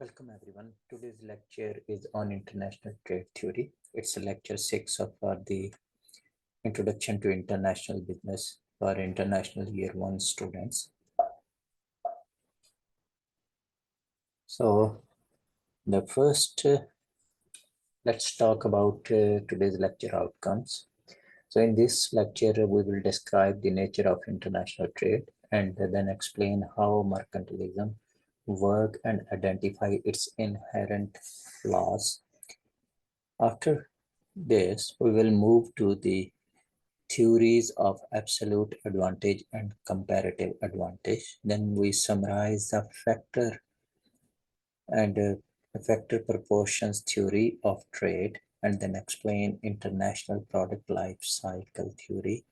Welcome everyone. Today's lecture is on international trade theory. It's lecture 6 of the Introduction to International Business for International Year 1 students. So the first, let's talk about today's lecture outcomes. So in this lecture, we will describe the nature of international trade and then explain how mercantilism work and identify its inherent flaws. After this, we will move to the theories of absolute advantage and comparative advantage. Then we summarize the factor proportions theory of trade and then explain international product life cycle theory.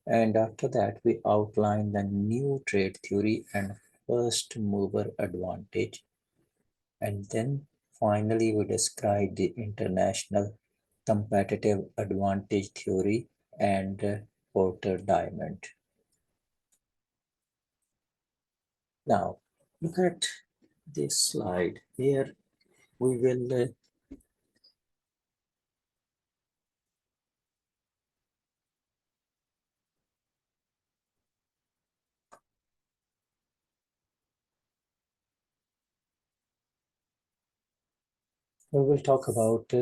And after that, we outline the new trade theory and first mover advantage. And then finally, we describe the international competitive advantage theory and Porter Diamond. Now, look at this slide. Here we will talk about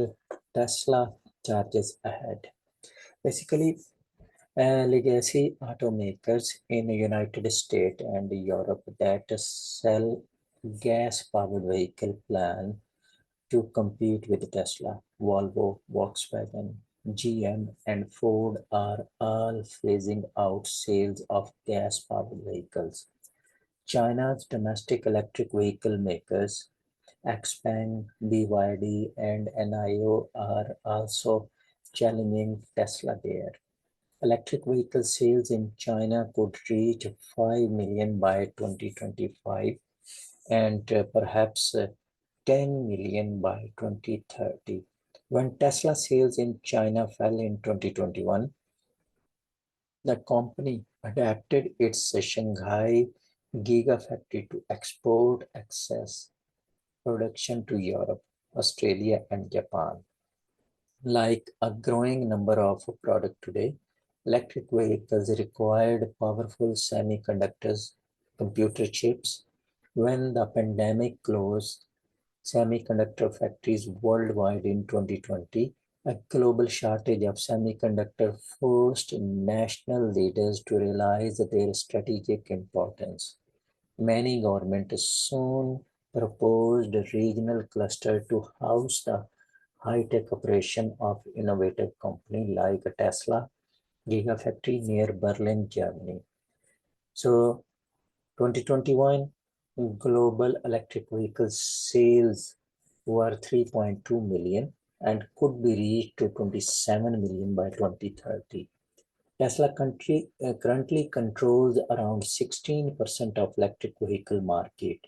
Tesla charges ahead. Basically, legacy automakers in the United States and Europe that sell gas-powered vehicle plan to compete with Tesla, Volvo, Volkswagen, GM, and Ford are all phasing out sales of gas-powered vehicles. China's domestic electric vehicle makers, XPeng, BYD, and NIO are also challenging Tesla there. Electric vehicle sales in China could reach 5 million by 2025 and perhaps 10 million by 2030. When Tesla sales in China fell in 2021, the company adapted its Shanghai Gigafactory to export excess production to Europe, Australia, and Japan. Like a growing number of products today, electric vehicles required powerful semiconductors, computer chips. When the pandemic closed semiconductor factories worldwide in 2020, a global shortage of semiconductor forced national leaders to realize their strategic importance. Many governments soon proposed a regional cluster to house the high-tech operation of innovative companies like Tesla Gigafactory near Berlin, Germany. So 2021 global electric vehicle sales were 3.2 million and could be reached to 27 million by 2030. Tesla currently controls around 16% of electric vehicle market.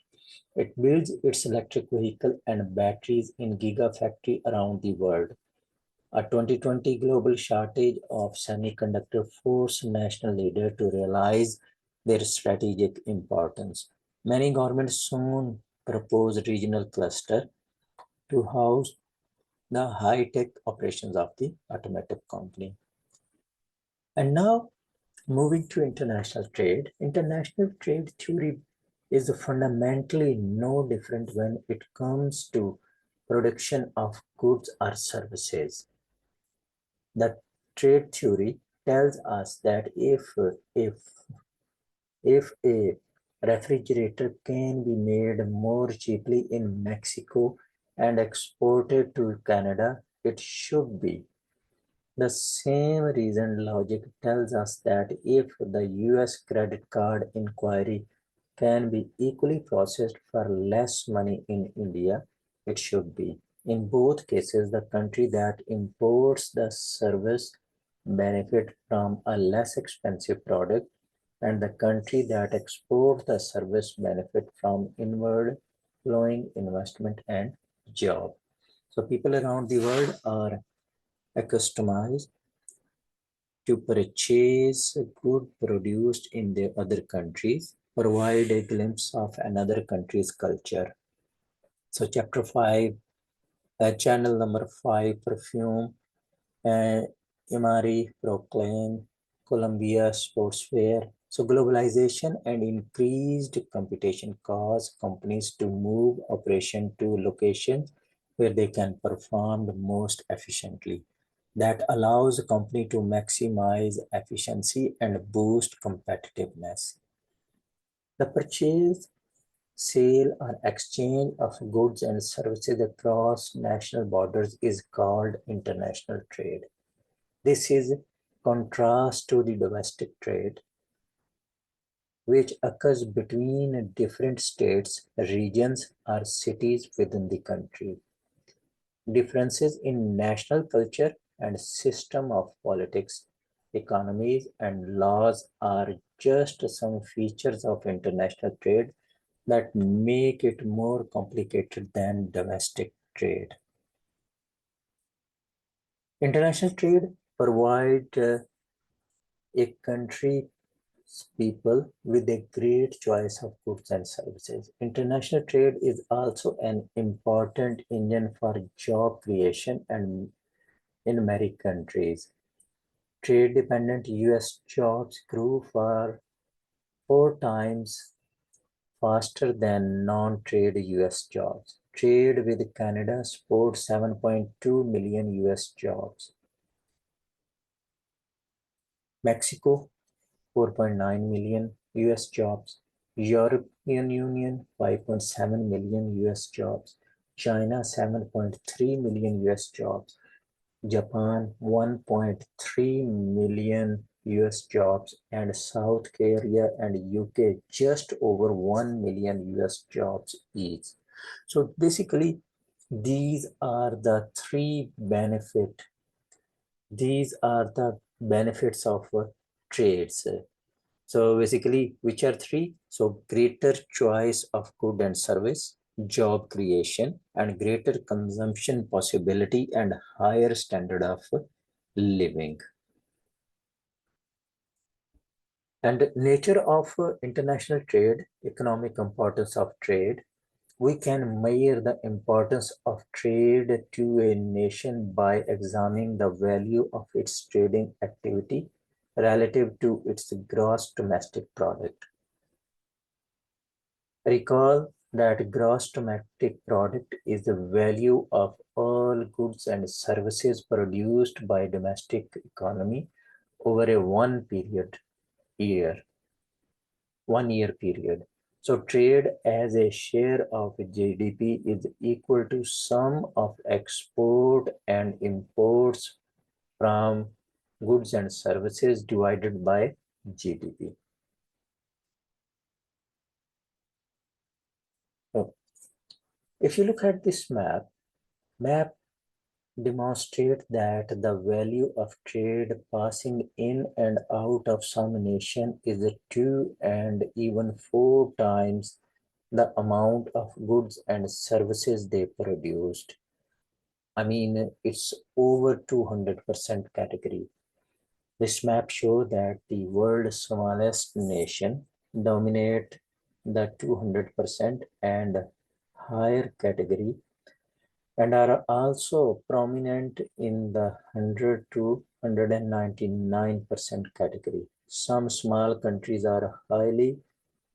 It builds its electric vehicle and batteries in gigafactory around the world. A 2020 global shortage of semiconductor forced national leaders to realize their strategic importance. Many governments soon propose regional cluster to house the high-tech operations of the automotive company. And now, moving to international trade theory is fundamentally no different when it comes to production of goods or services. The trade theory tells us that if a refrigerator can be made more cheaply in Mexico and exported to Canada, it should be. The same reasoned logic tells us that if the US credit card inquiry can be equally processed for less money in India, it should be. In both cases, the country that imports the service benefit from a less expensive product, and the country that exports the service benefit from inward flowing investment and job. So people around the world are accustomed to purchase good produced in the other countries, provide a glimpse of another country's culture. So chapter 5, channel number 5, perfume, Imari, Proclaim, Columbia Sportswear. So globalization and increased competition cause companies to move operation to locations where they can perform the most efficiently. That allows a company to maximize efficiency and boost competitiveness. The purchase, sale, or exchange of goods and services across national borders is called international trade. This is contrast to the domestic trade, which occurs between different states, regions, or cities within the country. Differences in national culture and system of politics, economies, and laws are just some features of international trade that make it more complicated than domestic trade. International trade provides a country's people with a great choice of goods and services. International trade is also an important engine for job creation and in many countries. Trade-dependent US jobs grew for 4 times faster than non-trade US jobs. Trade with Canada supports 7.2 million US jobs. Mexico, 4.9 million US jobs. European Union, 5.7 million US jobs. China, 7.3 million US jobs. Japan, 1.3 million US jobs, and South Korea and UK just over 1 million US jobs each. So basically, these are the benefits of trades. So basically, which are three? So greater choice of good and service, job creation, and greater consumption possibility and higher standard of living. And nature of international trade, economic importance of trade. We can measure the importance of trade to a nation by examining the value of its trading activity relative to its gross domestic product. Recall that gross domestic product is the value of all goods and services produced by domestic economy over a 1 year period. So trade as a share of GDP is equal to sum of export and imports from goods and services divided by GDP. So if you look at this map demonstrate that the value of trade passing in and out of some nation is 2 and even 4 times the amount of goods and services they produced. I mean, it's over 200% category. This map shows that the world's smallest nation dominate the 200% and higher category and are also prominent in the 100 to 199% category. Some small countries are highly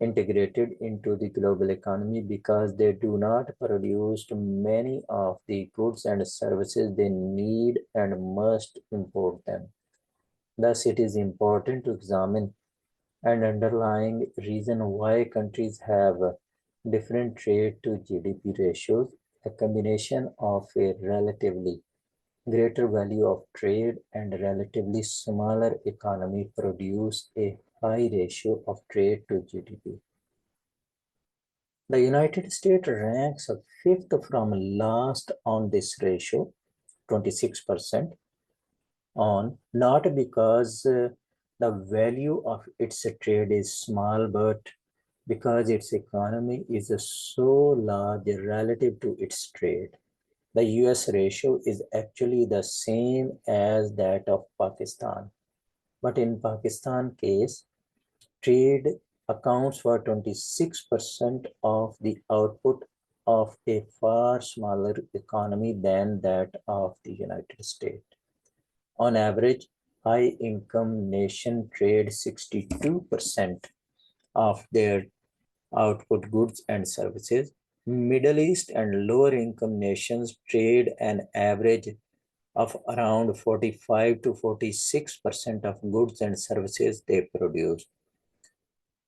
integrated into the global economy because they do not produce many of the goods and services they need and must import them. Thus, it is important to examine an underlying reason why countries have different trade to GDP ratios. A combination of a relatively greater value of trade and relatively smaller economy produce a high ratio of trade to GDP. The United States ranks fifth from last on this ratio, 26%, on not because the value of its trade is small, but because its economy is so large relative to its trade. The US ratio is actually the same as that of Pakistan. But in Pakistan case, trade accounts for 26% of the output of a far smaller economy than that of the United States. On average, high-income nations trade 62% of their output goods and services. Middle East and lower income nations trade an average of around 45 to 46% of goods and services they produce.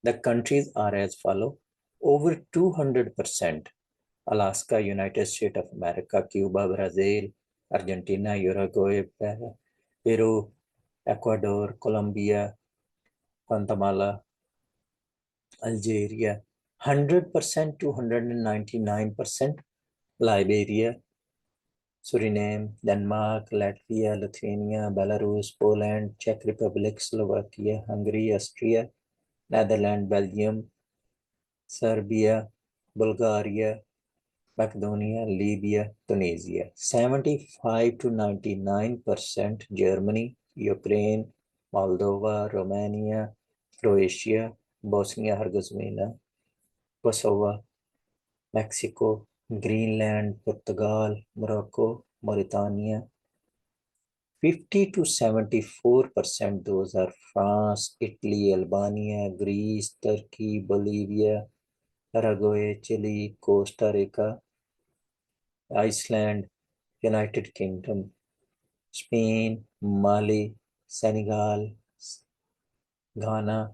The countries are as follow: over 200%, Alaska, United States of America, Cuba, Brazil, Argentina, Uruguay, Peru, Ecuador, Colombia, Guatemala, Algeria, 100% to 199%, Liberia, Suriname, Denmark, Latvia, Lithuania, Belarus, Poland, Czech Republic, Slovakia, Hungary, Austria, Netherlands, Belgium, Serbia, Bulgaria, Macedonia, Libya, Tunisia. 75 to 99%, Germany, Ukraine, Moldova, Romania, Croatia, Bosnia-Herzegovina, Kosovo, Mexico, Greenland, Portugal, Morocco, Mauritania. 50 to 74%, those are France, Italy, Albania, Greece, Turkey, Bolivia, Paraguay, Chile, Costa Rica, Iceland, United Kingdom, Spain, Mali, Senegal, Ghana,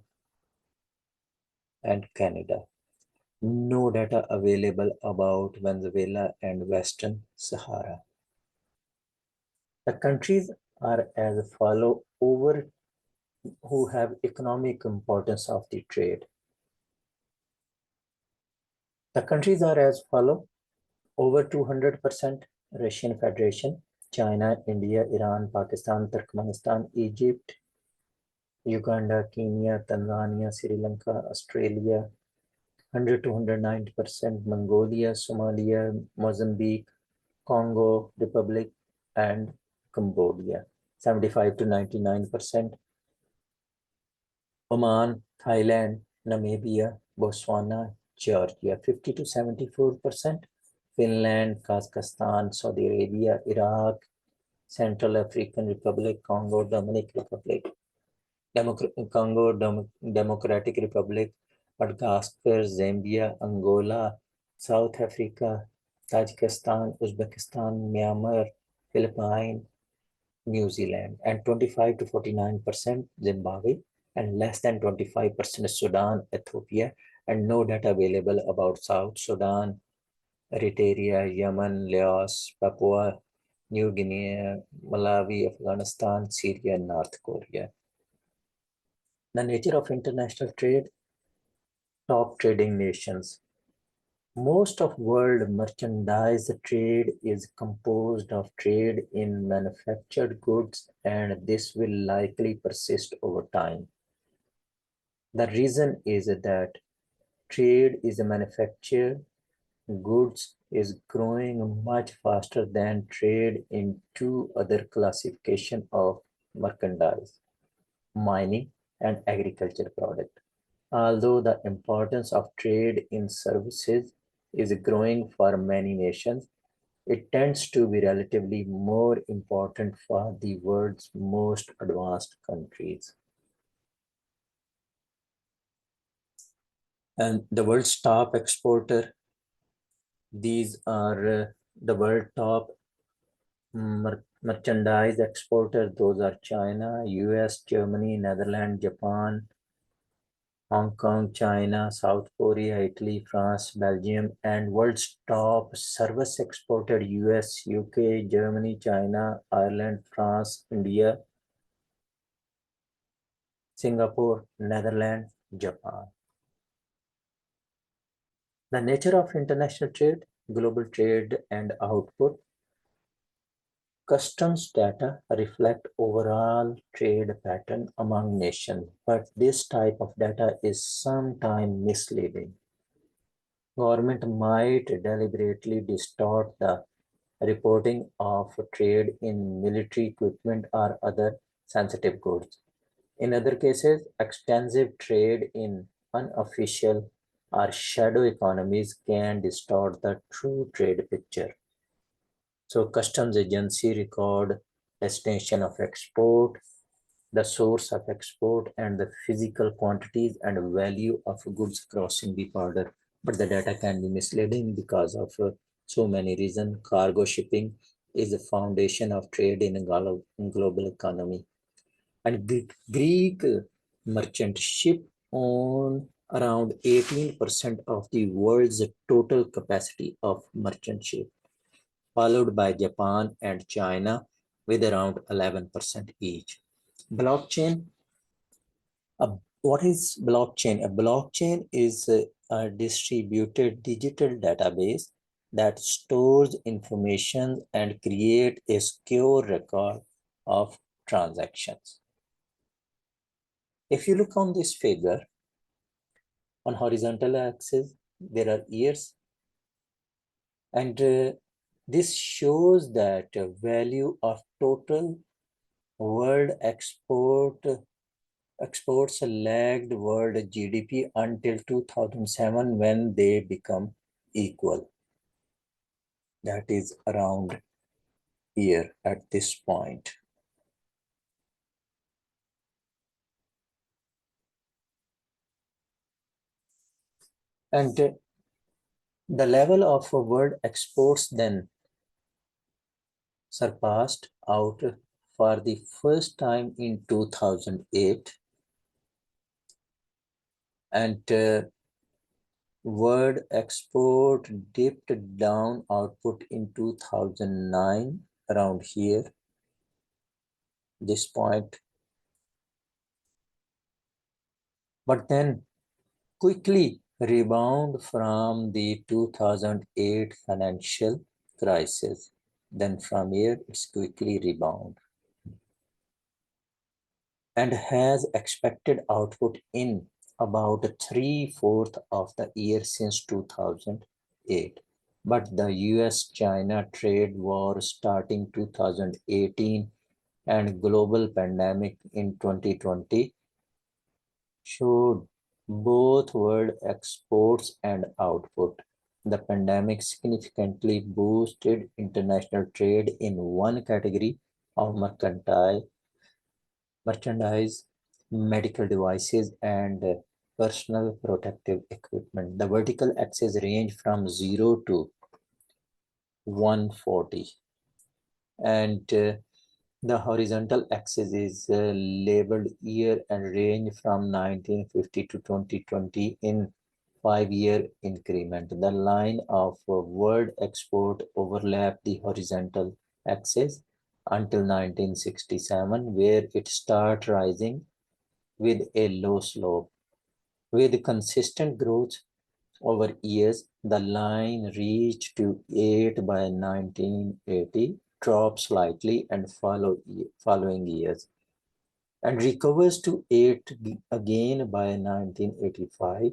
and Canada. No data available about Venezuela and Western Sahara. The countries are as follow over who have economic importance of the trade. The countries are as follow: over 200%, Russian Federation, China, India, Iran, Pakistan, Turkmenistan, Egypt, Uganda, Kenya, Tanzania, Sri Lanka, Australia. 100 to 190%, Mongolia, Somalia, Mozambique, Congo Republic, and Cambodia. 75 to 99%, Oman, Thailand, Namibia, Botswana, Georgia. 50 to 74%, Finland, Kazakhstan, Saudi Arabia, Iraq, Central African Republic, Congo, Democratic Republic, Madagascar, Zambia, Angola, South Africa, Tajikistan, Uzbekistan, Myanmar, Philippines, New Zealand, and 25 to 49% Zimbabwe, and less than 25% Sudan, Ethiopia, and no data available about South Sudan, Eritrea, Yemen, Laos, Papua New Guinea, Malawi, Afghanistan, Syria, and North Korea. The nature of international trade. Top trading nations. Most of world merchandise trade is composed of trade in manufactured goods, and this will likely persist over time. The reason is that trade is a manufactured goods is growing much faster than trade in two other classification of merchandise: mining and agriculture product. Although the importance of trade in services is growing for many nations, it tends to be relatively more important for the world's most advanced countries. And the world's top exporter, these are the world top merchandise exporter. Those are China, US, Germany, Netherlands, Japan, Hong Kong, China, South Korea, Italy, France, Belgium, and world's top service exporter: US, UK, Germany, China, Ireland, France, India, Singapore, Netherlands, Japan. The nature of international trade, global trade and output. Customs data reflect overall trade pattern among nations, but this type of data is sometimes misleading. Government might deliberately distort the reporting of trade in military equipment or other sensitive goods. In other cases, extensive trade in unofficial or shadow economies can distort the true trade picture. So customs agency record destination of export, the source of export, and the physical quantities and value of goods crossing the border. But the data can be misleading because of so many reasons. Cargo shipping is the foundation of trade in a global economy. And Greek merchant ship on around 18% of the world's total capacity of merchant ship, followed by Japan and China with around 11% each. Blockchain. What is blockchain? A blockchain is a distributed digital database that stores information and create a secure record of transactions. If you look on this figure, on horizontal axis, there are years, and this shows that value of total world exports lagged world GDP until 2007 when they become equal. That is around here at this point. And the level of world exports then surpassed out for the first time in 2008, and world export dipped down output in 2009 around here, this point, but then quickly rebound from the 2008 financial crisis. Then from here it's quickly rebound and has expected output in about 3/4 of the year since 2008. But the US-China trade war starting 2018 and global pandemic in 2020 showed both world exports and output. The pandemic significantly boosted international trade in one category of merchandise, medical devices, and personal protective equipment. The vertical axis range from 0 to 140, and the horizontal axis is labeled year and range from 1950 to 2020 in 5-year increment. The line of world export overlapped the horizontal axis until 1967, where it started rising with a low slope. With consistent growth over years, the line reached to 8 by 1980, dropped slightly and following years, and recovers to 8 again by 1985.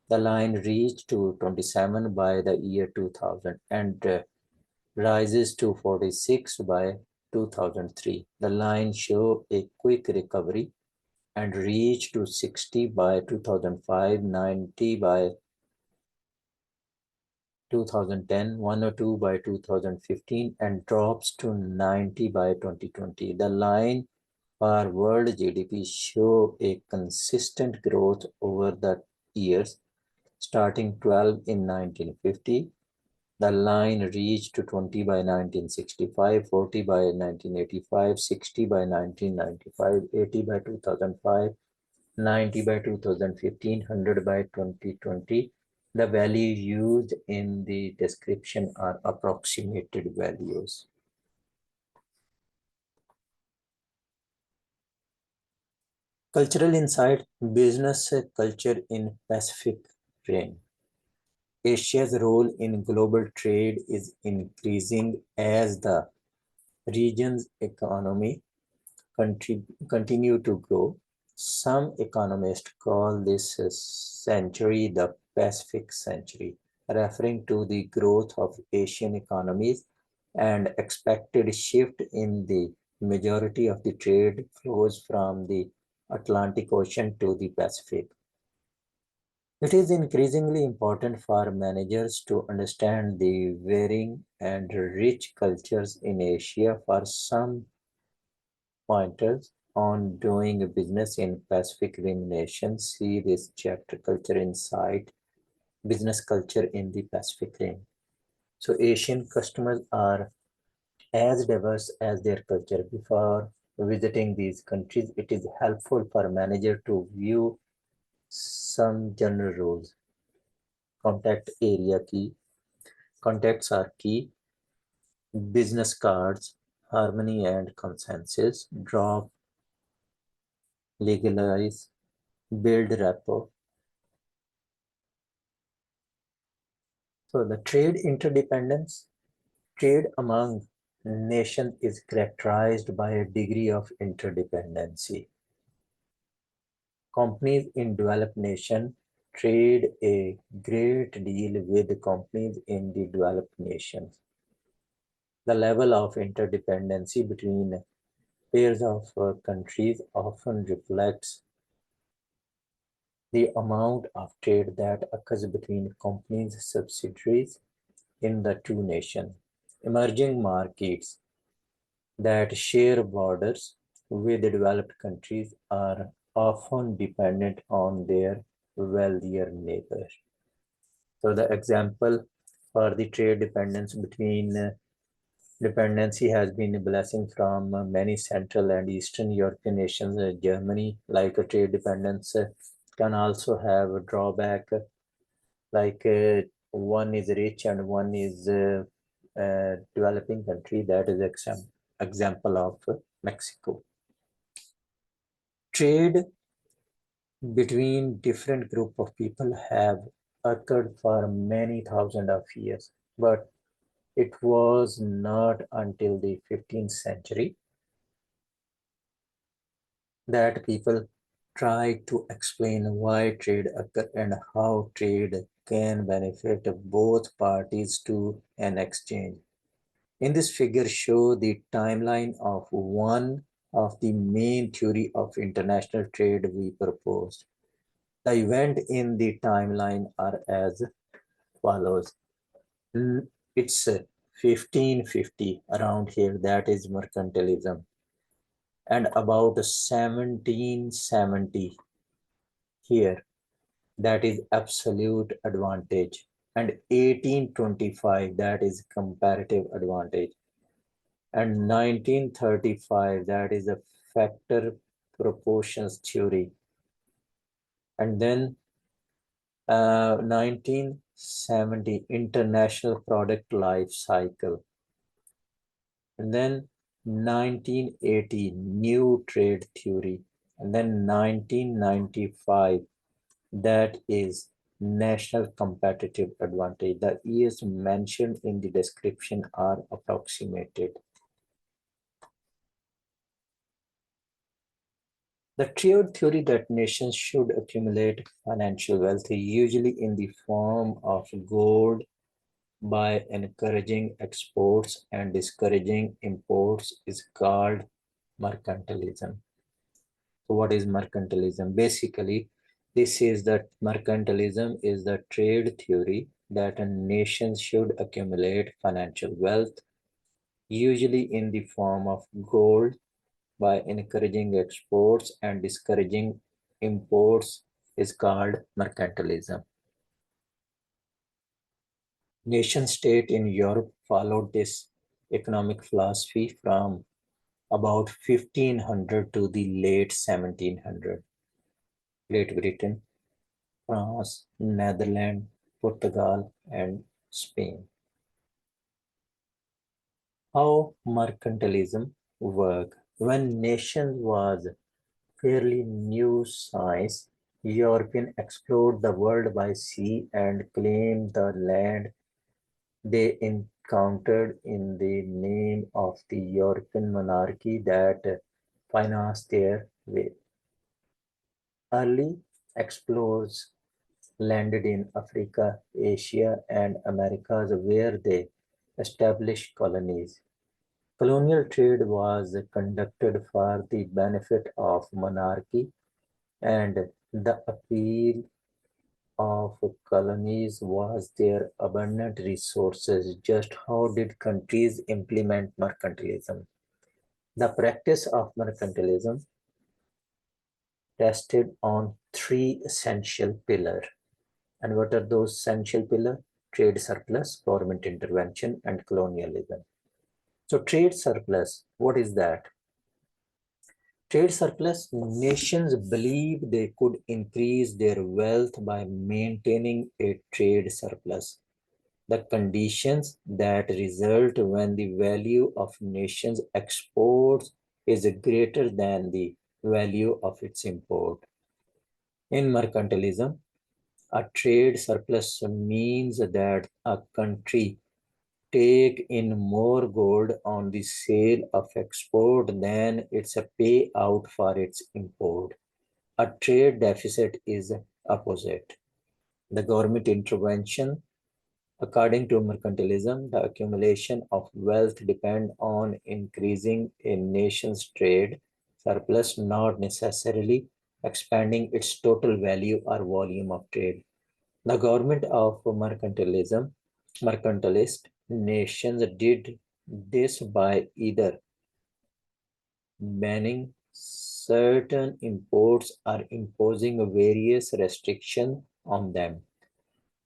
The line reached to 27 by the year 2000 and rises to 46 by 2003. The line showed a quick recovery and reached to 60 by 2005, 90 by 2010, 102 by 2015, and drops to 90 by 2020. The line for world GDP show a consistent growth over the years, starting 12 in 1950. The line reached to 20 by 1965, 40 by 1985, 60 by 1995, 80 by 2005, 90 by 2015, 100 by 2020. The value used in the description are approximated values. Cultural insight, business culture in Pacific Rim. Asia's role in global trade is increasing as the region's economy continue to grow. Some economists call this century the Pacific century, referring to the growth of Asian economies and expected shift in the majority of the trade flows from the Atlantic Ocean to the Pacific. It is increasingly important for managers to understand the varying and rich cultures in Asia. For some pointers on doing business in Pacific Rim nations, see this chapter Culture Insight, Business Culture in the Pacific Rim. So Asian customers are as diverse as their culture. Before visiting these countries, it is helpful for a manager to view some general rules. Contact area key. Contacts are key. Business cards, harmony and consensus, drop, legalize, build rapport. So the trade interdependence, trade among nations is characterized by a degree of interdependency. Companies in developed nations trade a great deal with companies in the developed nations. The level of interdependency between pairs of countries often reflects the amount of trade that occurs between companies' subsidiaries in the two nations. Emerging markets that share borders with the developed countries are often dependent on their wealthier neighbors. So the example for the trade dependence between dependency has been a blessing from many Central and Eastern European nations. Germany, like a trade dependence, can also have a drawback, like one is rich and one is developing country. That is example of Mexico. Trade between different group of people have occurred for many thousands of years, but it was not until the 15th century that people tried to explain why trade occurs and how trade can benefit both parties to an exchange. In this figure show the timeline of one of the main theory of international trade we proposed. The event in the timeline are as follows. It's 1550 around here, that is mercantilism. And about 1770 here, that is absolute advantage. And 1825, that is comparative advantage. And 1935, that is a factor proportions theory. And then 1970, international product life cycle. And then 1980, new trade theory. And then 1995, that is national competitive advantage. The years mentioned in the description are approximated. The trade theory that nations should accumulate financial wealth, usually in the form of gold, by encouraging exports and discouraging imports, is called mercantilism. So what is mercantilism? Basically, this is that mercantilism is the trade theory that a nation should accumulate financial wealth, usually in the form of gold, by encouraging exports and discouraging imports, is called mercantilism. Nation state in Europe followed this economic philosophy from about 1500 to the late 1700. Great Britain, France, Netherlands, Portugal, and Spain. How mercantilism worked. When nation was fairly new science, Europeans explored the world by sea and claimed the land they encountered in the name of the European monarchy that financed their way. Early explorers landed in Africa, Asia, and Americas where they established colonies. Colonial trade was conducted for the benefit of monarchy and the appeal of colonies was their abundant resources. Just how did countries implement mercantilism? The practice of mercantilism rested on three essential pillars. And what are those essential pillars? Trade surplus, government intervention, and colonialism. So trade surplus, what is that? Trade surplus, nations believe they could increase their wealth by maintaining a trade surplus. The conditions that result when the value of nations' exports is greater than the value of its import. In mercantilism, a trade surplus means that a country take in more gold on the sale of export than its payout for its import. A trade deficit is opposite. The government intervention, according to mercantilism, the accumulation of wealth depends on increasing a nation's trade surplus, not necessarily expanding its total value or volume of trade. The government of mercantilist nations did this by either banning certain imports or imposing various restrictions on them,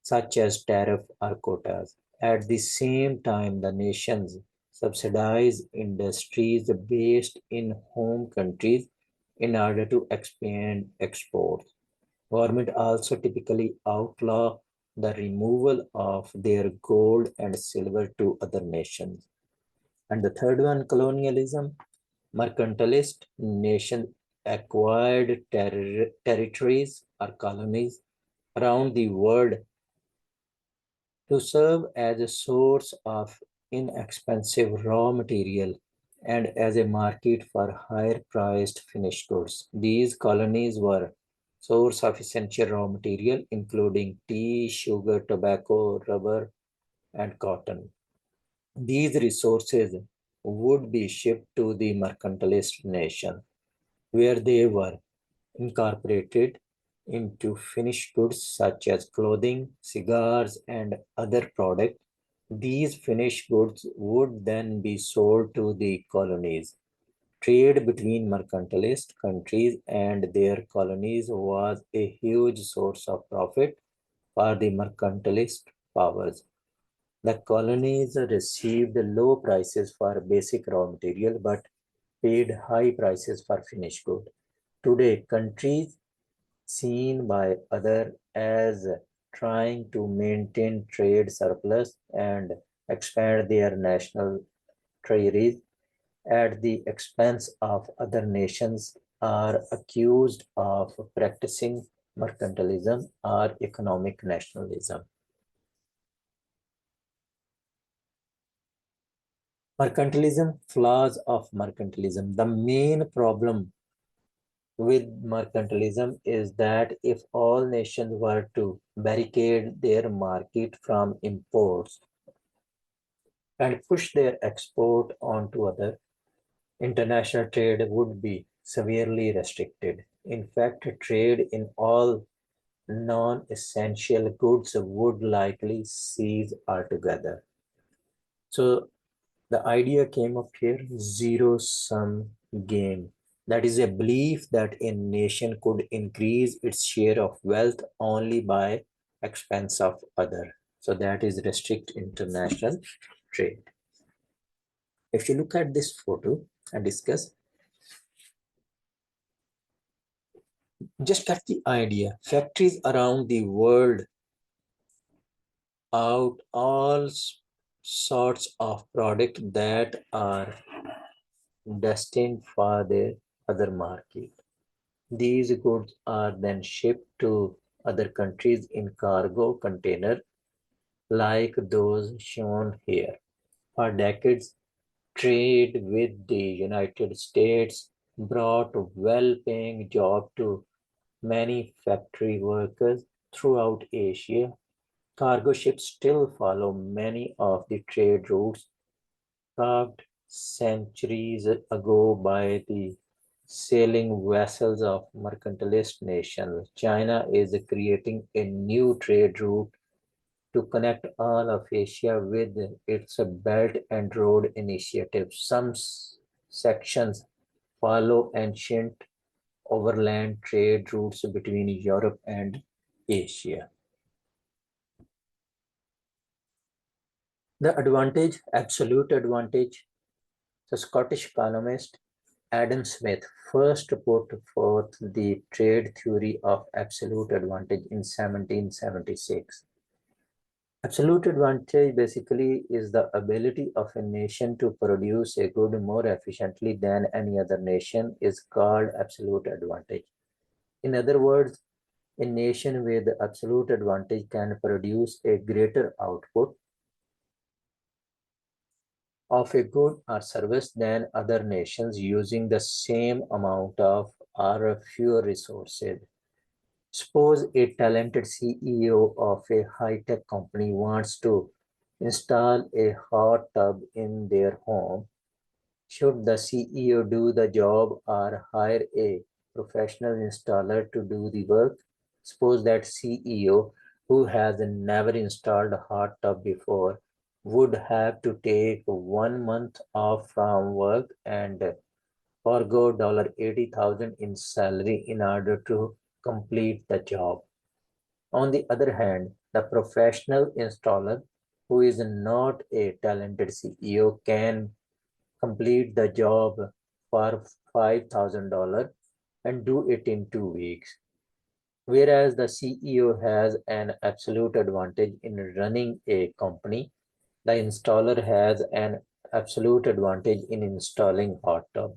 such as tariff or quotas. At the same time, the nations subsidize industries based in home countries in order to expand exports. Government also typically outlaw the removal of their gold and silver to other nations. And the third one, colonialism. Mercantilist nations acquired territories or colonies around the world to serve as a source of inexpensive raw material and as a market for higher priced finished goods. These colonies were source of essential raw material including tea, sugar, tobacco, rubber, and cotton. These resources would be shipped to the mercantilist nation where they were incorporated into finished goods such as clothing, cigars, and other products. These finished goods would then be sold to the colonies. Trade between mercantilist countries and their colonies was a huge source of profit for the mercantilist powers. The colonies received low prices for basic raw material but paid high prices for finished goods. Today, countries seen by others as trying to maintain trade surplus and expand their national treasuries at the expense of other nations are accused of practicing mercantilism or economic nationalism. Mercantilism, flaws of mercantilism. The main problem with mercantilism is that if all nations were to barricade their market from imports and push their export onto other, international trade would be severely restricted. In fact, trade in all non-essential goods would likely cease altogether. So the idea came up here, zero-sum game. That is a belief that a nation could increase its share of wealth only by expense of other. So that is restrict international trade. If you look at this photo and discuss, just get the idea. Factories around the world out all sorts of products that are destined for the other market. These goods are then shipped to other countries in cargo container like those shown here. For decades, trade with the United States brought well-paying jobs to many factory workers throughout Asia. Cargo ships still follow many of the trade routes carved centuries ago by the sailing vessels of mercantilist nations. China is creating a new trade route to connect all of Asia with its Belt and Road Initiative. Some sections follow ancient overland trade routes between Europe and Asia. The advantage, absolute advantage. The Scottish economist Adam Smith first put forth the trade theory of absolute advantage in 1776. Absolute advantage basically is the ability of a nation to produce a good more efficiently than any other nation is called absolute advantage. In other words, a nation with absolute advantage can produce a greater output of a good or service than other nations using the same amount of or fewer resources. Suppose a talented CEO of a high-tech company wants to install a hot tub in their home. Should the CEO do the job or hire a professional installer to do the work? Suppose that CEO, who has never installed a hot tub before, would have to take 1 month off from work and forego $80,000 in salary in order to complete the job. On the other hand, the professional installer, who is not a talented CEO, can complete the job for $5,000 and do it in 2 weeks. Whereas the CEO has an absolute advantage in running a company, the installer has an absolute advantage in installing hot tub.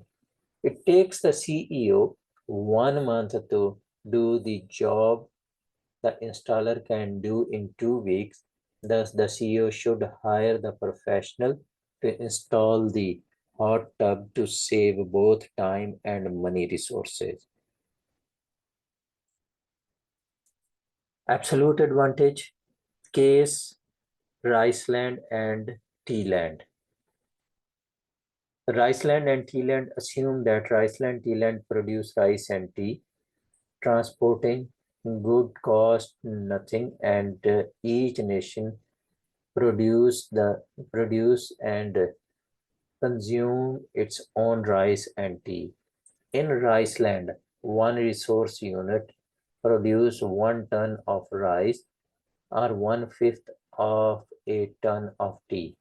It takes the CEO 1 month to do the job the installer can do in 2 weeks. Thus, the CEO should hire the professional to install the hot tub to save both time and money resources. Absolute advantage, case, Riceland and Tealand. Riceland and Tealand assume that Riceland and Tealand produce rice and tea, transporting good cost nothing, and each nation produce and consume its own rice and tea. In Riceland, one resource unit produce 1 ton of rice or 1/5 of a ton of tea.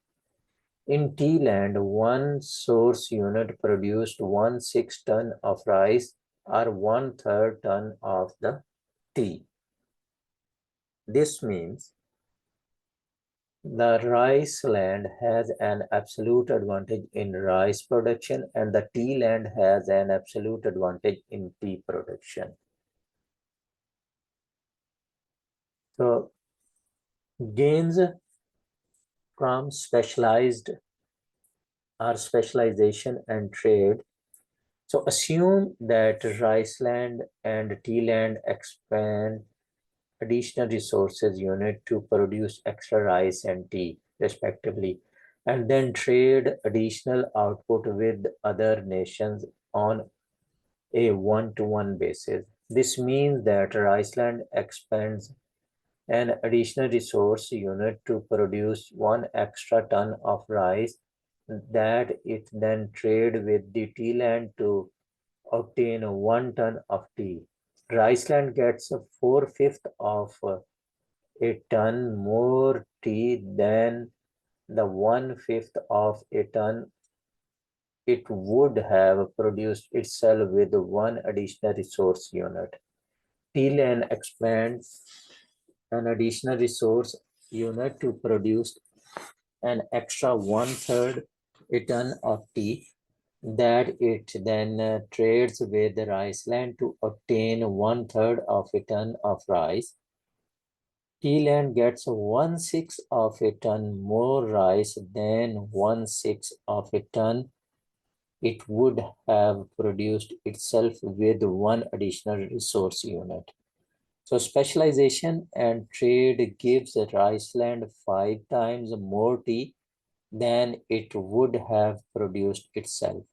In Tealand, one source unit produced 1/6 ton of rice or 1/3 ton of the tea. This means the rice land has an absolute advantage in rice production and the tea land has an absolute advantage in tea production. So gains from specialized or specialization and trade. So assume that rice land and tea land expand additional resources unit to produce extra rice and tea respectively, and then trade additional output with other nations on a one-to-one basis. This means that Riceland expands an additional resource unit to produce 1 extra ton of rice that it then trade with the tea land to obtain 1 ton of tea. Riceland gets 4/5 of a ton more tea than the 1/5 of a ton it would have produced itself with one additional resource unit. Tealand expands an additional resource unit to produce an extra 1/3 a ton of tea that it then trades with the Riceland to obtain 1/3 of a ton of rice. Tealand gets 1/6 of a ton more rice than 1/6 of a ton it would have produced itself with one additional resource unit. So specialization and trade gives Riceland 5 times more tea than it would have produced itself.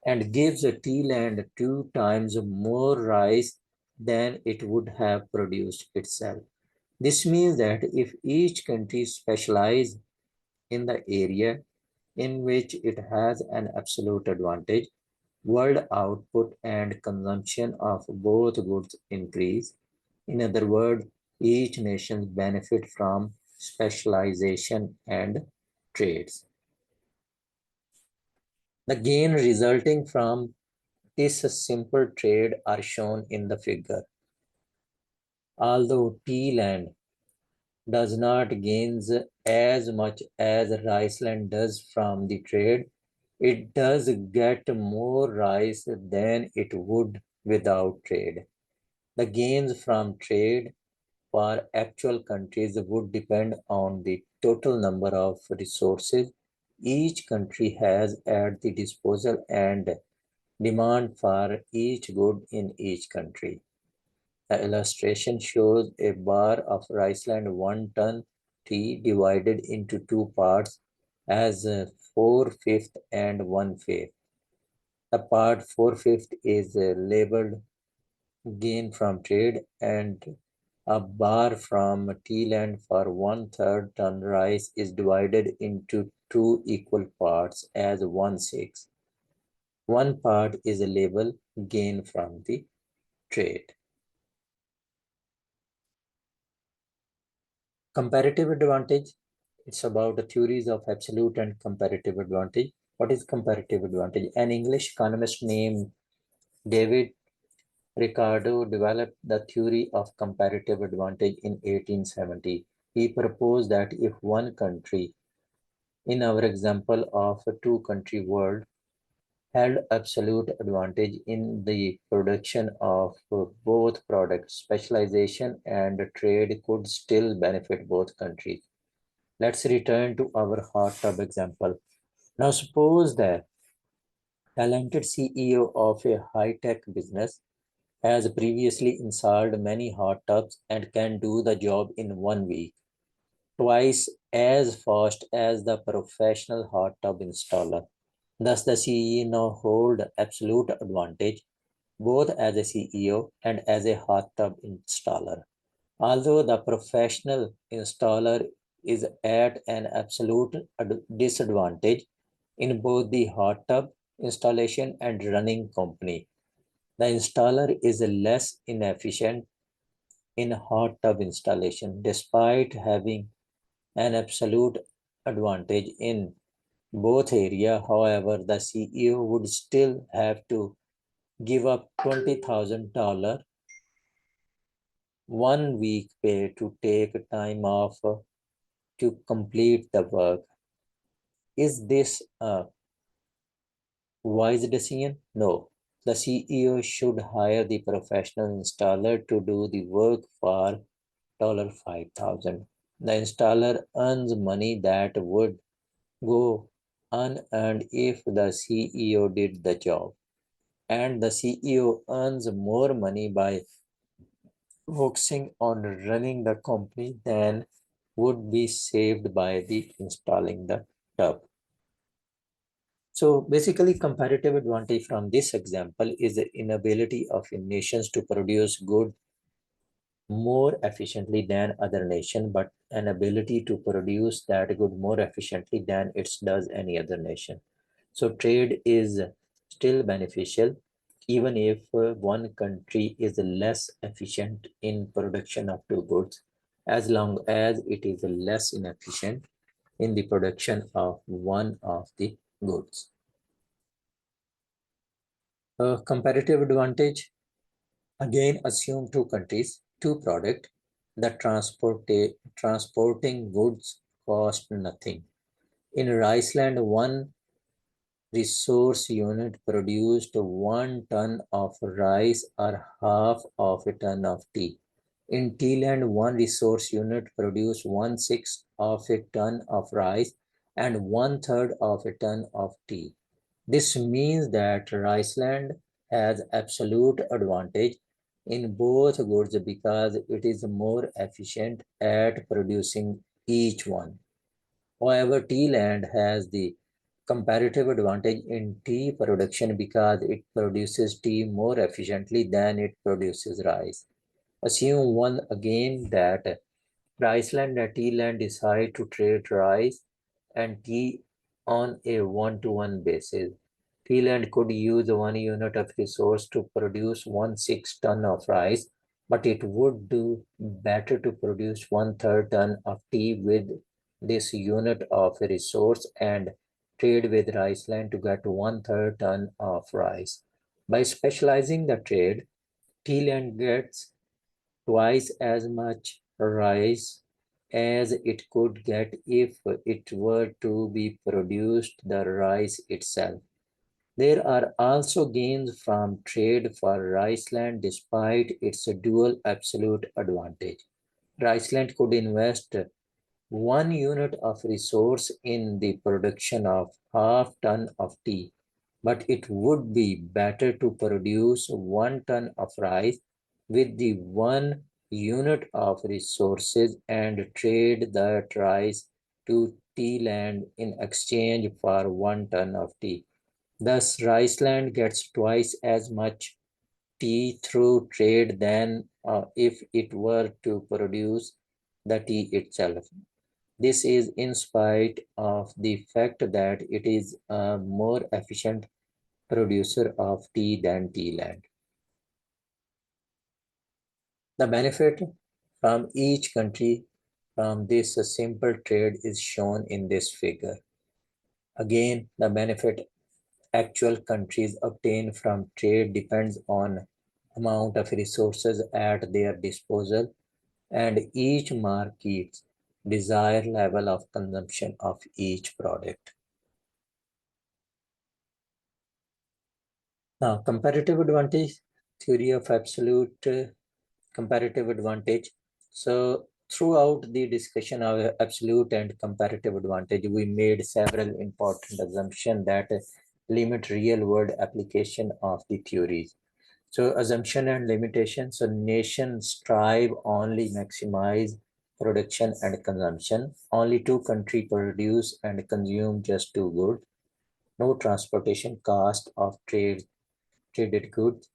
and gives tea land 2 times more rice than it would have produced itself. This means that if each country specializes in the area in which it has an absolute advantage, world output and consumption of both goods increase. In other words, each nation benefit from specialization and trades. The gain resulting from this simple trade are shown in the figure. Although tea land does not gains as much as rice land does from the trade, it does get more rice than it would without trade. The gains from trade for actual countries would depend on the total number of resources each country has at the disposal and demand for each good in each country. The illustration shows a bar of Riceland 1 ton tea divided into two parts as 4/5 and 1/5. The part 4/5 is labeled gain from trade and a bar from tea land for 1/3 ton rice is divided into two equal parts as 1/6. One part is a label gain from the trade. Comparative advantage. It's about the theories of absolute and comparative advantage. What is comparative advantage? An English economist named David Ricardo developed the theory of comparative advantage in 1870. He proposed that if one country, in our example of a two-country world, held absolute advantage in the production of both products, specialization and trade could still benefit both countries. Let's return to our hot tub example. Now suppose that talented CEO of a high-tech business has previously installed many hot tubs and can do the job in 1 week, twice as fast as the professional hot tub installer. Thus, the CEO now hold absolute advantage both as a CEO and as a hot tub installer. Although the professional installer is at an absolute disadvantage in both the hot tub installation and running company, the installer is less inefficient in hot tub installation despite having an absolute advantage in both area. However, the CEO would still have to give up $20,000 1 week pay to take time off to complete the work. Is this a wise decision? No. The CEO should hire the professional installer to do the work for $5,000. The installer earns money that would go unearned if the CEO did the job. And the CEO earns more money by focusing on running the company than would be saved by the installing the tub. So basically comparative advantage from this example is the inability of nations to produce goods more efficiently than other nation, but an ability to produce that good more efficiently than it does any other nation. So trade is still beneficial even if one country is less efficient in production of two goods, as long as it is less inefficient in the production of one of the goods. Comparative advantage, again assume two countries, two products. The transporting goods cost nothing. In Riceland, one resource unit produced 1 ton of rice or half of a ton of tea. In Tealand, one resource unit produced 1/6 of a ton of rice and 1/3 of a ton of tea. This means that Riceland has absolute advantage in both goods because it is more efficient at producing each one. However, tea land has the comparative advantage in tea production because it produces tea more efficiently than it produces rice. Assume one again that Iceland and Tealand decide to trade rice and tea on a one-to-one basis. Tealand could use 1 unit of resource to produce 1/6 ton of rice, but it would do better to produce 1/3 ton of tea with this unit of resource and trade with Iceland to get 1/3 ton of rice. By specializing the trade, Tealand gets twice as much rice as it could get if it were to be produced the rice itself. There are also gains from trade for Riceland despite its dual absolute advantage. Riceland could invest 1 unit of resource in the production of half ton of tea, but it would be better to produce 1 ton of rice with the 1 unit of resources and trade that rice to Tealand in exchange for 1 ton of tea. Thus, Riceland gets twice as much tea through trade than if it were to produce the tea itself. This is in spite of the fact that it is a more efficient producer of tea than Tealand. The benefit from each country from this simple trade is shown in this figure. Again, the benefit actual countries obtain from trade depends on amount of resources at their disposal and each market's desired level of consumption of each product. Now, comparative advantage, theory of absolute comparative advantage. So, throughout the discussion of absolute and comparative advantage, we made several important assumptions that limit real-world application of the theories. So, assumption and limitation. So, nations strive only maximize production and consumption. Only two countries produce and consume just two goods. No transportation cost of traded goods.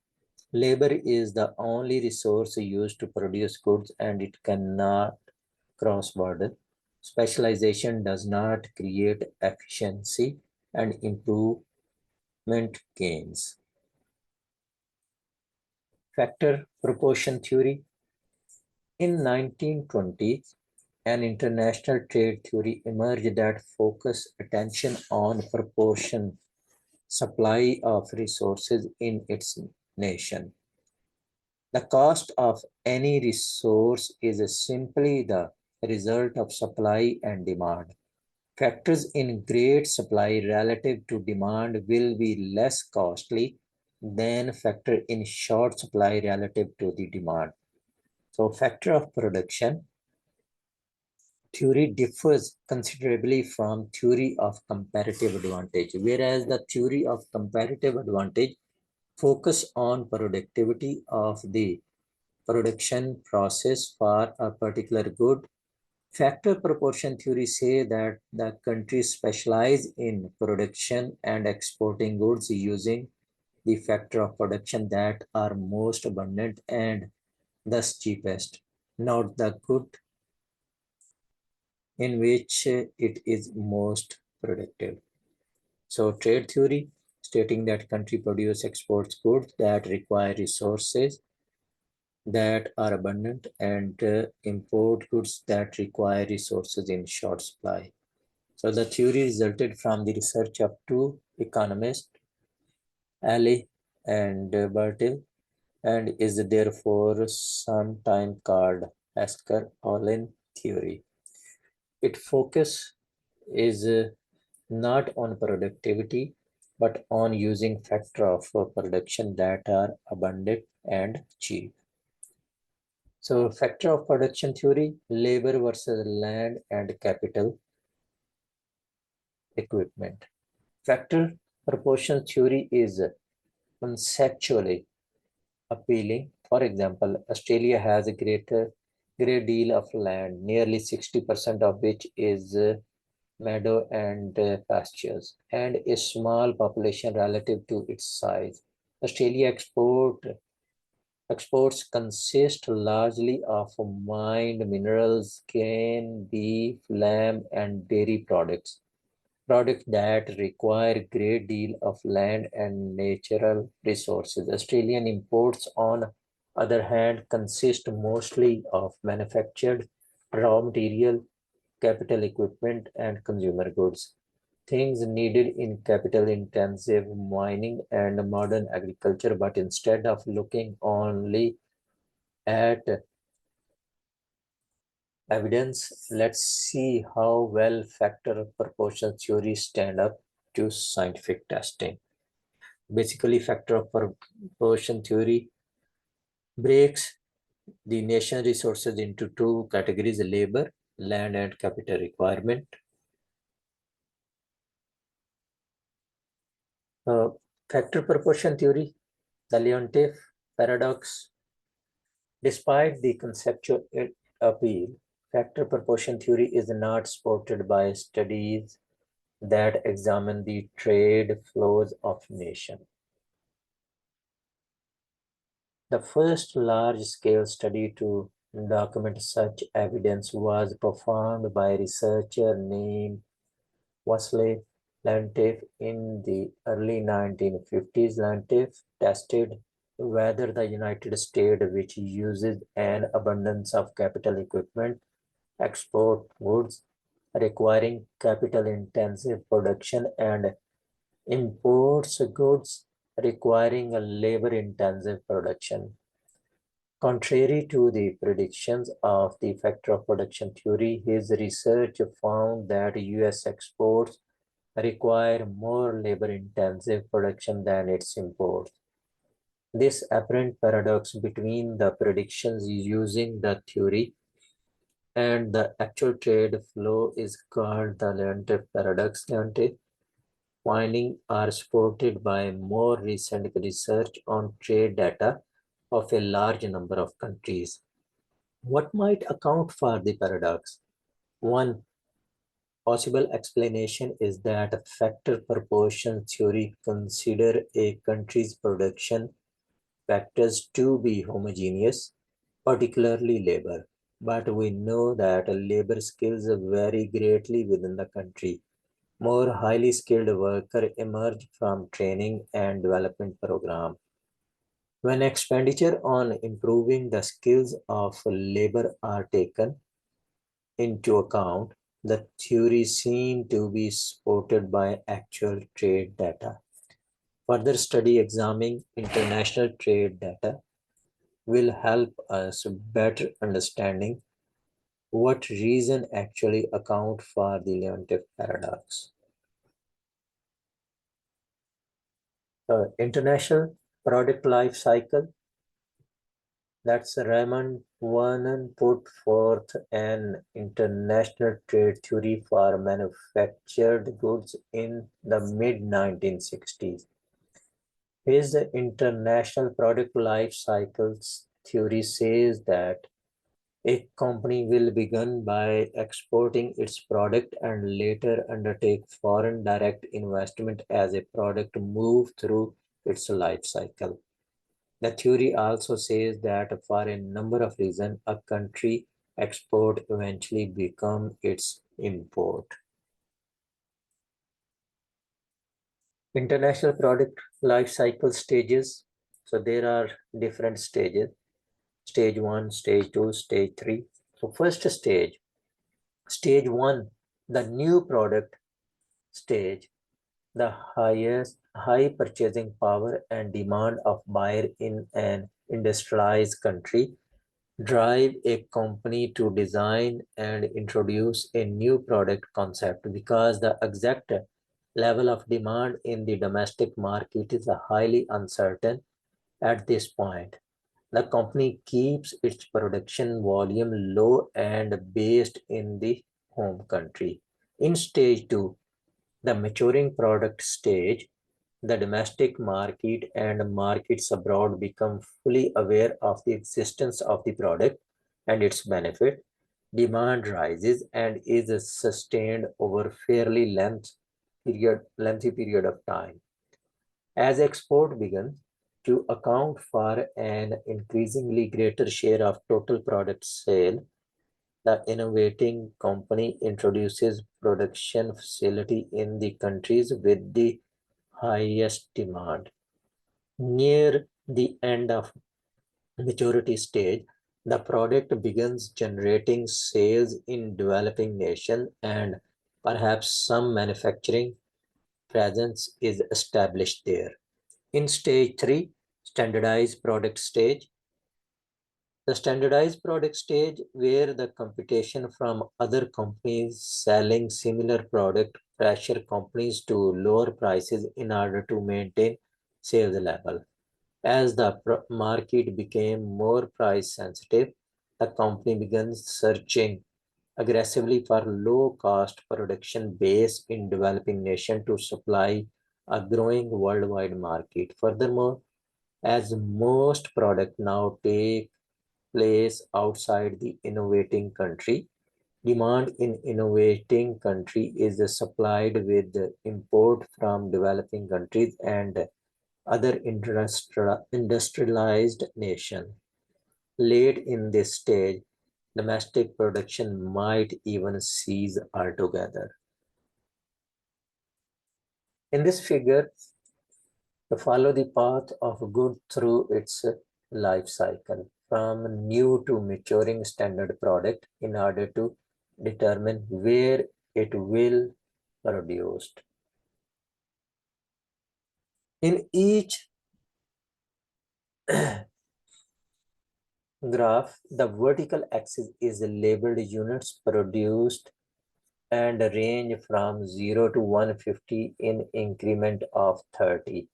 Labor is the only resource used to produce goods and it cannot cross border. Specialization does not create efficiency and improvement gains. Factor proportion theory. In 1920s, an international trade theory emerged that focused attention on proportion supply of resources in its nation. The cost of any resource is simply the result of supply and demand. Factors in great supply relative to demand will be less costly than factor in short supply relative to the demand. So factor of production theory differs considerably from theory of comparative advantage, whereas the theory of comparative advantage focus on productivity of the production process for a particular good. Factor proportion theory say that the countries specialize in production and exporting goods using the factor of production that are most abundant and thus cheapest, not the good in which it is most productive. So trade theory stating that country produce exports goods that require resources that are abundant and import goods that require resources in short supply. So the theory resulted from the research of two economists, Alley and Bertil, and is therefore sometimes called Esker-Ohlin theory. Its focus is not on productivity, but on using factor of production that are abundant and cheap. So factor of production theory, labor versus land and capital equipment. Factor proportion theory is conceptually appealing. For example, Australia has a great deal of land, nearly 60% of which is meadow and pastures, and a small population relative to its size. Australia exports consist largely of mined minerals, cane, beef, lamb, and dairy products that require a great deal of land and natural resources. Australian imports, on other hand, consist mostly of manufactured raw material, capital equipment, and consumer goods. Things needed in capital intensive mining and modern agriculture, but instead of looking only at evidence, let's see how well factor proportion theories stand up to scientific testing. Basically, factor of proportion theory breaks the nation resources into two categories: labor, land, and capital requirement. Factor proportion theory, the Leontief paradox. Despite the conceptual appeal, factor proportion theory is not supported by studies that examine the trade flows of nations. The first large-scale study to document such evidence was performed by a researcher named Wesley Leontief in the early 1950s. Leontief tested whether the United States, which uses an abundance of capital equipment, export goods requiring capital-intensive production, and imports goods requiring a labor-intensive production. Contrary to the predictions of the factor of production theory, his research found that US exports require more labor-intensive production than its imports. This apparent paradox between the predictions using the theory and the actual trade flow is called the Leontief paradox. Leontief findings are supported by more recent research on trade data of a large number of countries. What might account for the paradox? One possible explanation is that factor proportion theory consider a country's production factors to be homogeneous, particularly labor. But we know that labor skills vary greatly within the country. More highly skilled workers emerge from training and development programs. When expenditure on improving the skills of labor are taken into account, the theory seems to be supported by actual trade data. Further study examining international trade data will help us better understanding what reason actually account for the Leontief paradox. International product life cycle. That's Raymond Vernon put forth an international trade theory for manufactured goods in the mid-1960s. His international product life cycles theory says that a company will begin by exporting its product and later undertake foreign direct investment as a product moves through its life cycle. The theory also says that for a number of reasons, a country export eventually become its import. International product life cycle stages. So there are different stages. Stage 1, stage 2, stage 3. So first stage 1, the new product stage, the high purchasing power and demand of buyer in an industrialized country drive a company to design and introduce a new product concept because the exact level of demand in the domestic market is highly uncertain at this point. The company keeps its production volume low and based in the home country. In stage 2, the maturing product stage, the domestic market and markets abroad become fully aware of the existence of the product and its benefit. demand rises and is sustained over fairly lengthy period of time. As export begins to account for an increasingly greater share of total product sale, the innovating company introduces production facility in the countries with the highest demand. Near the end of maturity stage, the product begins generating sales in developing nations and perhaps some manufacturing presence is established there. In stage 3, standardized product stage, the standardized product stage where the competition from other companies selling similar product pressure companies to lower prices in order to maintain sales level. As the market became more price sensitive, the company began searching aggressively for low-cost production base in developing nations to supply a growing worldwide market. Furthermore, as most products now take place outside the innovating country, demand in innovating country is supplied with import from developing countries and other industrialized nations. Late in this stage, domestic production might even cease altogether. In this figure, to follow the path of good through its life cycle, from new to maturing standard product in order to determine where it will produced. In each graph, the vertical axis is labeled units produced and range from 0 to 150 in increment of 30.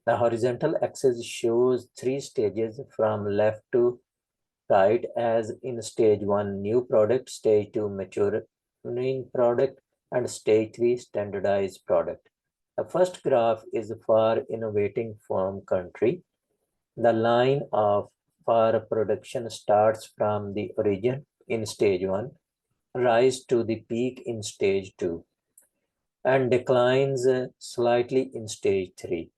The horizontal axis shows 3 stages from left to right, as in stage 1 new product, stage 2 maturing product, and stage 3 standardized product. The first graph is for innovating firm country. The line of for production starts from the origin in stage 1, rise to the peak in stage 2, and declines slightly in stage 3.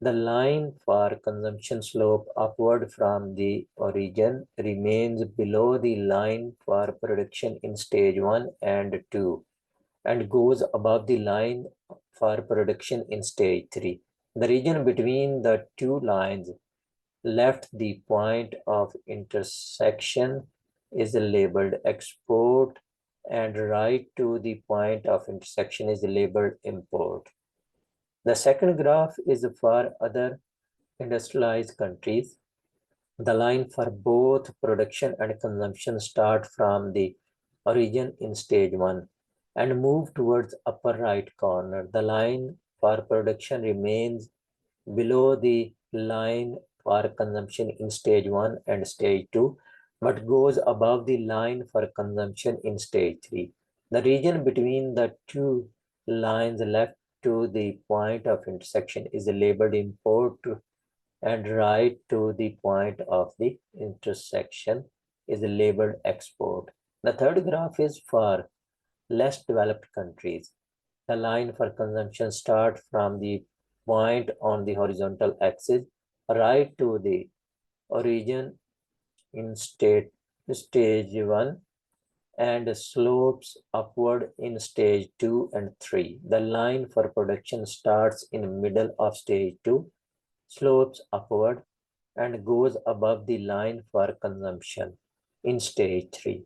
The line for consumption slope upward from the origin remains below the line for production in stage 1 and 2 and goes above the line for production in stage 3. The region between the two lines left the point of intersection is labeled export and right to the point of intersection is labeled import. The second graph is for other industrialized countries. The line for both production and consumption start from the origin in stage 1 and move towards upper right corner. The line for production remains below the line for consumption in stage 1 and stage 2, but goes above the line for consumption in stage 3. The region between the two lines left to the point of intersection is labeled import and right to the point of the intersection is labeled export. The third graph is for less developed countries. The line for consumption starts from the point on the horizontal axis right to the origin in stage 1 and slopes upward in stage 2 and 3. The line for production starts in the middle of stage 2, slopes upward, and goes above the line for consumption in stage 3.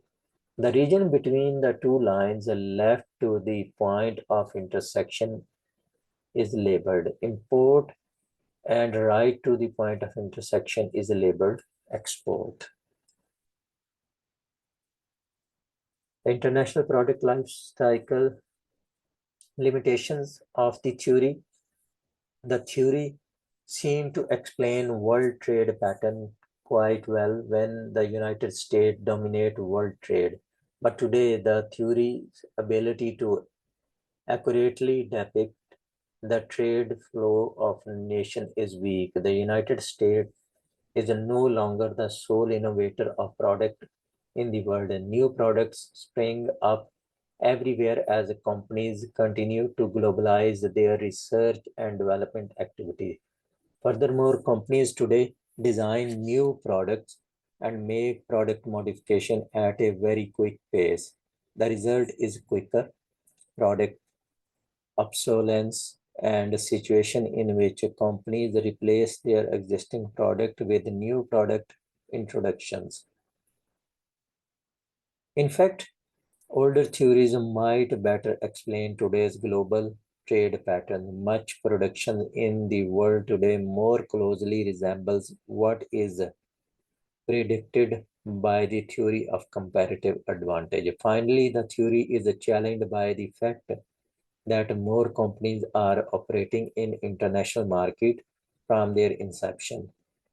The region between the two lines left to the point of intersection is labeled import and right to the point of intersection is labeled export. The international product life cycle limitations of the theory. The theory seemed to explain world trade pattern quite well when the United States dominate world trade. But today the theory's ability to accurately depict the trade flow of a nation is weak. The United States is no longer the sole innovator of product in the world, and new products spring up everywhere as companies continue to globalize their research and development activity. Furthermore, companies today design new products and make product modification at a very quick pace. The result is quicker product obsolescence and a situation in which companies replace their existing product with new product introductions. In fact, older theories might better explain today's global trade pattern. Much production in the world today more closely resembles what is predicted by the theory of comparative advantage. Finally, the theory is challenged by the fact that more companies are operating in international market from their inception.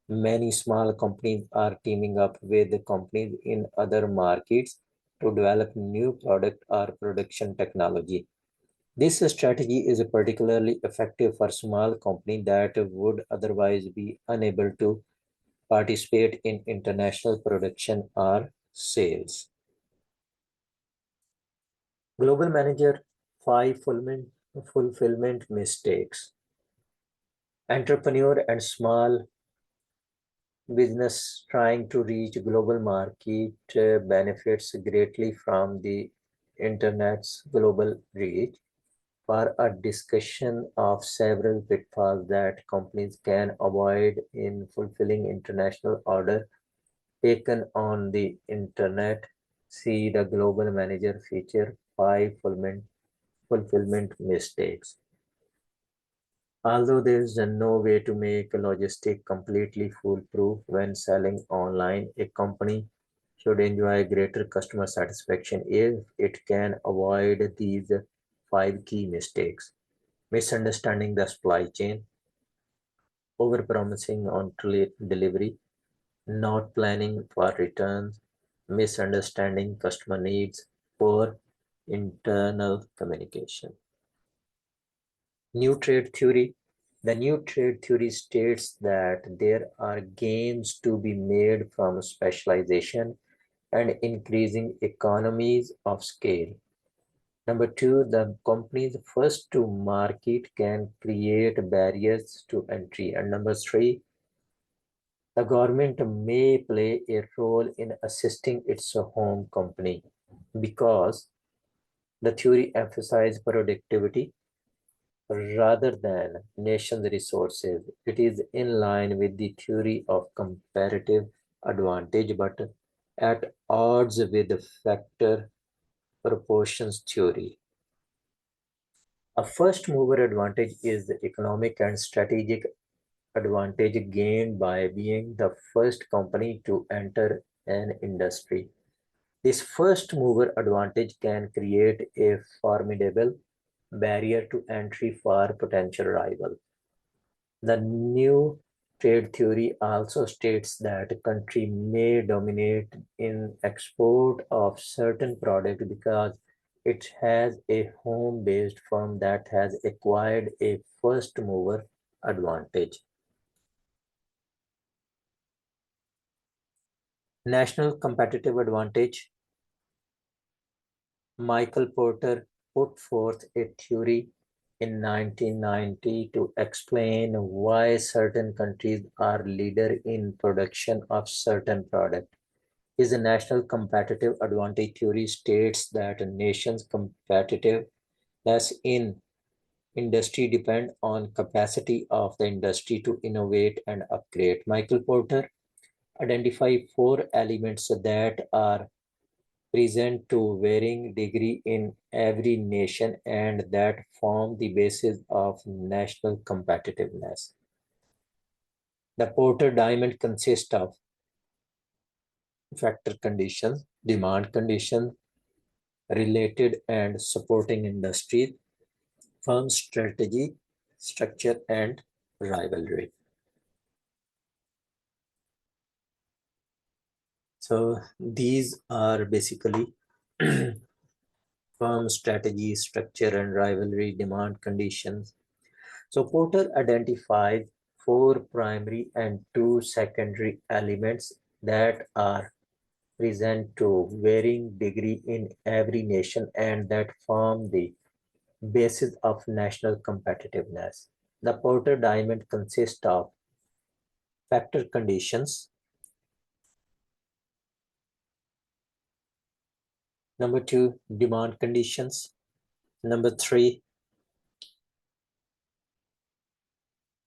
Many small companies are teaming up with companies in other markets to develop new product or production technology. This strategy is particularly effective for small companies that would otherwise be unable to participate in international production or sales. Global Manager 5 fulfillment mistakes. Entrepreneur and small business trying to reach global market benefits greatly from the internet's global reach. For a discussion of several pitfalls that companies can avoid in fulfilling international order taken on the internet, see the Global Manager feature 5 fulfillment mistakes. Although there is no way to make logistics completely foolproof when selling online, a company should enjoy greater customer satisfaction if it can avoid these 5 key mistakes. Misunderstanding the supply chain, overpromising on delivery, not planning for returns, misunderstanding customer needs, poor internal communication. New trade theory. The new trade theory states that there are gains to be made from specialization and increasing economies of scale. Number two, the companies first to market can create barriers to entry. And number three, the government may play a role in assisting its home company because the theory emphasizes productivity rather than nation's resources. It is in line with the theory of comparative advantage, but at odds with the factor proportions theory. A first mover advantage is the economic and strategic advantage gained by being the first company to enter an industry. This first mover advantage can create a formidable barrier to entry for potential rivals. The new trade theory also states that a country may dominate in export of certain product because it has a home-based firm that has acquired a first mover advantage. National competitive advantage. Michael Porter put forth a theory in 1990 to explain why certain countries are leader in production of certain product. His national competitive advantage theory states that a nation's competitiveness in industry depend on capacity of the industry to innovate and upgrade. Michael Porter identified 4 elements that are present to varying degree in every nation and that form the basis of national competitiveness. The Porter diamond consists of factor conditions, demand conditions, related and supporting industries, firm strategy, structure, and rivalry. So these are basically firm strategy, structure, and rivalry demand conditions. So Porter identifies 4 primary and 2 secondary elements that are present to varying degree in every nation and that form the basis of national competitiveness. The Porter diamond consists of factor conditions. Number 2, demand conditions. Number 3,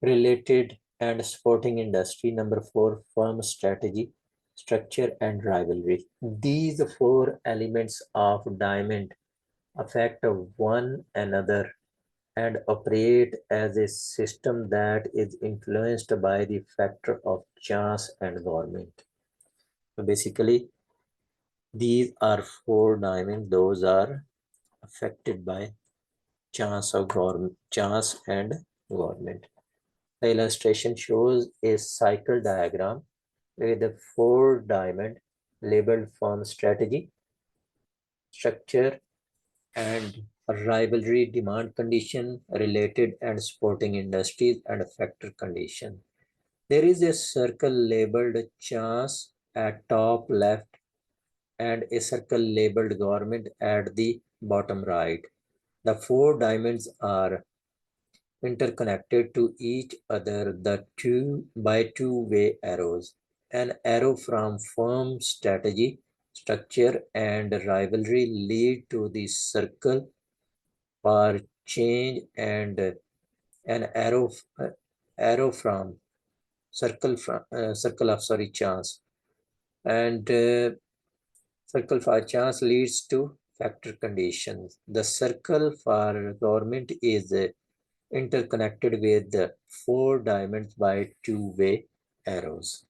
related and supporting industry. Number 4, firm strategy, structure, and rivalry. These 4 elements of diamond affect one another and operate as a system that is influenced by the factor of chance and government. So basically, these are 4 diamonds. Those are affected by chance of government, chance and government. The illustration shows a cycle diagram with the 4 diamond labeled firm strategy, structure, and rivalry, demand condition, related and supporting industries, and factor condition. There is a circle labeled chance at top left and a circle labeled government at the bottom right. The 4 diamonds are interconnected to each other by two-way arrows. An arrow from firm strategy, structure, and rivalry lead to the circle for change, and an arrow from circle of chance, and circle for chance leads to factor conditions. The circle for government is interconnected with the 4 diamonds by two-way arrows.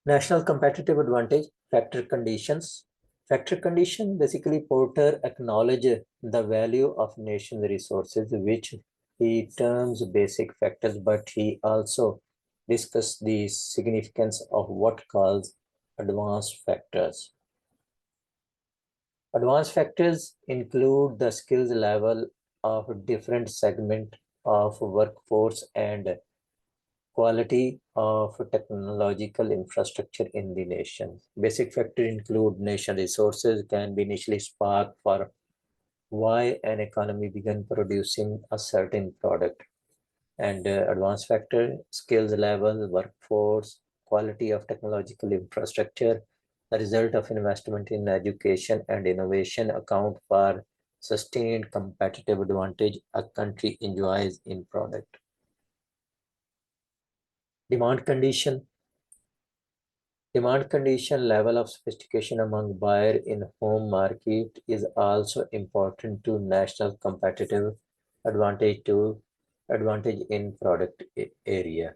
National competitive advantage, factor conditions. Factor condition, basically Porter acknowledge the value of nation's resources, which he terms basic factors, but he also discussed the significance of what calls advanced factors. Advanced factors include the skills level of different segment of workforce and quality of technological infrastructure in the nation. Basic factors include nation resources can be initially spark for why an economy began producing a certain product. And advanced factor, skills level, workforce, quality of technological infrastructure, the result of investment in education and innovation account for sustained competitive advantage a country enjoys in product. Demand condition. Demand condition level of sophistication among buyer in home market is also important to national competitive advantage in product area.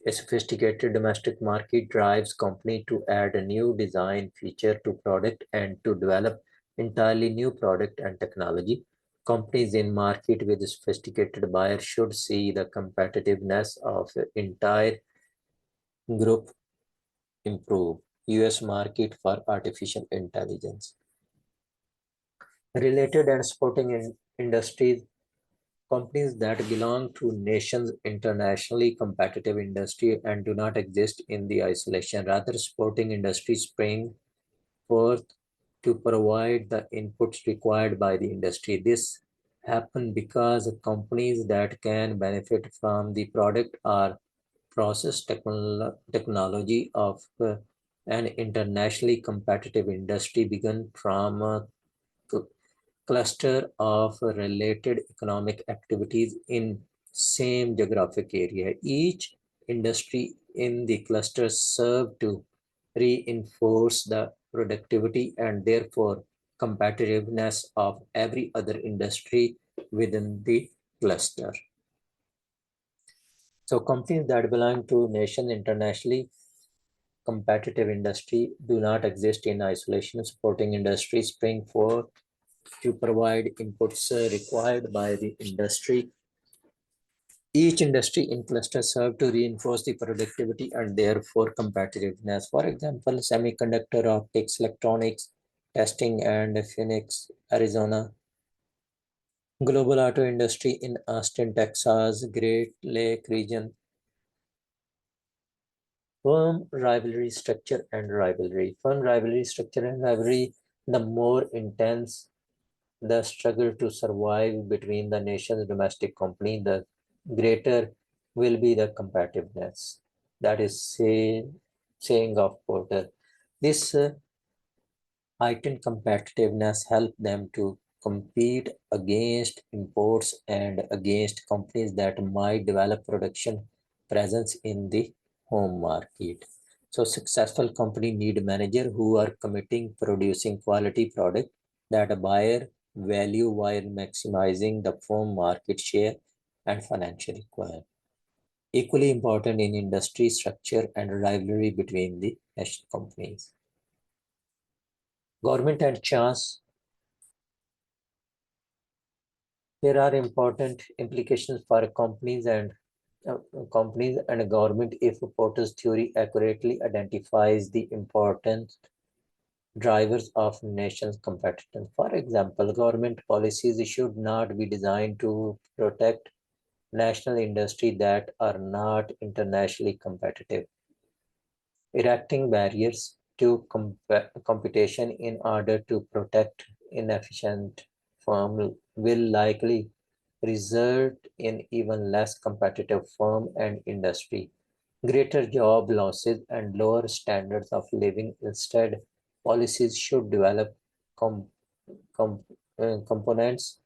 A sophisticated domestic market drives company to add a new design feature to product and to develop entirely new product and technology. Companies in market with sophisticated buyers should see the competitiveness of the entire group improve. US market for artificial intelligence. Related and supporting industries, companies that belong to nations internationally competitive industry and do not exist in the isolation. Rather, supporting industries spring forth to provide the inputs required by the industry. This happens because companies that can benefit from the product or process technology of an internationally competitive industry begin from a cluster of related economic activities in same geographic area. Each industry in the cluster serve to reinforce the productivity and therefore competitiveness of every other industry within the cluster. So companies that belong to nation internationally competitive industry do not exist in isolation. Supporting industry spring forth to provide inputs required by the industry. Each industry in cluster serve to reinforce the productivity and therefore competitiveness. For example, semiconductor, optics, electronics, testing, and Phoenix, Arizona. Global auto industry in Austin, Texas, Great Lake region, Firm rivalry structure and rivalry. Firm rivalry structure and rivalry, the more intense the struggle to survive between the nation's domestic company, the greater will be the competitiveness. That is saying of Porter. This heightened competitiveness help them to compete against imports and against companies that might develop production presence in the home market. So successful company need manager who are committing producing quality product that a buyer value while maximizing the firm market share and financial requirement. Equally important in industry structure and rivalry between the national companies. Government and chance. There are important implications for companies and government if Porter's theory accurately identifies the important drivers of nation's competitiveness. For example, government policies should not be designed to protect national industry that are not internationally competitive. Erecting barriers to competition in order to protect inefficient firms will likely result in even less competitive firm and industry, greater job losses, and lower standards of living. Instead, policies should develop com com components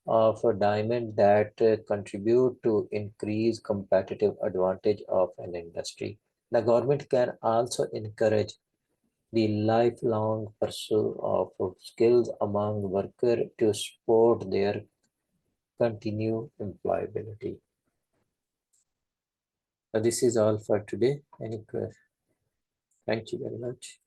of a diamond that contribute to increase competitive advantage of an industry. The government can also encourage the lifelong pursuit of skills among workers to support their continued employability. So this is all for today. Thank you very much.